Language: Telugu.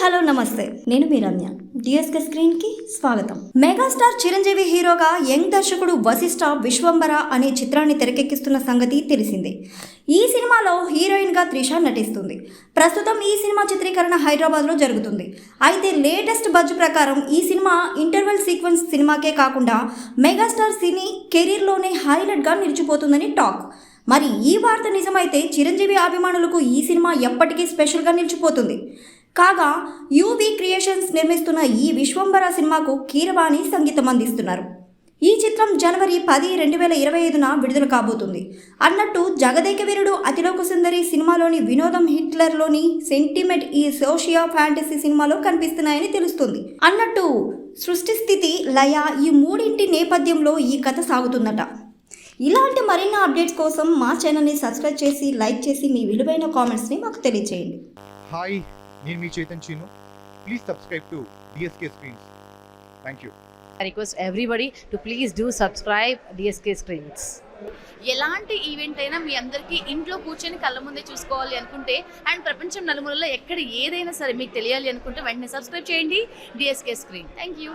హలో నమస్తే, నేను మీ రమ్య. డిఎస్కే స్క్రీన్ కి స్వాగతం. మెగాస్టార్ చిరంజీవి హీరోగా యంగ్ దర్శకుడు వశిష్ఠ విశ్వంబర అనే చిత్రాన్ని తెరకెక్కిస్తున్న సంగతి తెలిసిందే. ఈ సినిమాలో హీరోయిన్ గా త్రిష నటిస్తుంది. ప్రస్తుతం ఈ సినిమా చిత్రీకరణ హైదరాబాద్ లో జరుగుతుంది. అయితే లేటెస్ట్ బజ్ ప్రకారం ఈ సినిమా ఇంటర్వెల్ సీక్వెన్స్ సినిమాకే కాకుండా మెగాస్టార్ సినీ కెరీర్ లోనే హైలైట్ గా నిలిచిపోతుందని టాక్. మరి ఈ వార్త నిజమైతే చిరంజీవి అభిమానులకు ఈ సినిమా ఎప్పటికీ స్పెషల్గా నిలిచిపోతుంది. కాగా యూవీ క్రియేషన్స్ నిర్మిస్తున్న ఈ విశ్వంబర సినిమాకు కీరవాణి సంగీతం అందిస్తున్నారు. ఈ చిత్రం జనవరి 10, 2025న విడుదల కాబోతుంది. అన్నట్టు జగదేక వీరుడు అతిలోక సుందరి సినిమాలోని వినోదం, హిట్లర్లోని సెంటిమెంట్ ఈ సోషియా ఫ్యాంటసీ సినిమాలో కనిపిస్తున్నాయని తెలుస్తుంది. అన్నట్టు సృష్టి, స్థితి, లయ ఈ మూడింటి నేపథ్యంలో ఈ కథ సాగుతుందట. ఇలాంటి మరిన్ని అప్డేట్స్ కోసం మా ఛానల్ని సబ్స్క్రైబ్ చేసి, లైక్ చేసి మీ విలువైన కామెంట్స్ని మాకు తెలియజేయండి. హాయ్, నేను మీ Chaitan Cheenu. Please subscribe to DSK screens. Thank you. I request everybody to please do subscribe DSK Screens. ఎలాంటి ఈవెంట్ అయినా మీ అందరికీ ఇంట్లో కూర్చొని కళ్ళ ముందే చూసుకోవాలి అనుకుంటే అండ్ ప్రపంచం నలుమూలలో ఎక్కడ ఏదైనా సరే మీకు తెలియాలి అనుకుంటే వెంటనే సబ్స్క్రైబ్ చేయండి డిఎస్కే స్క్రీన్. Thank you.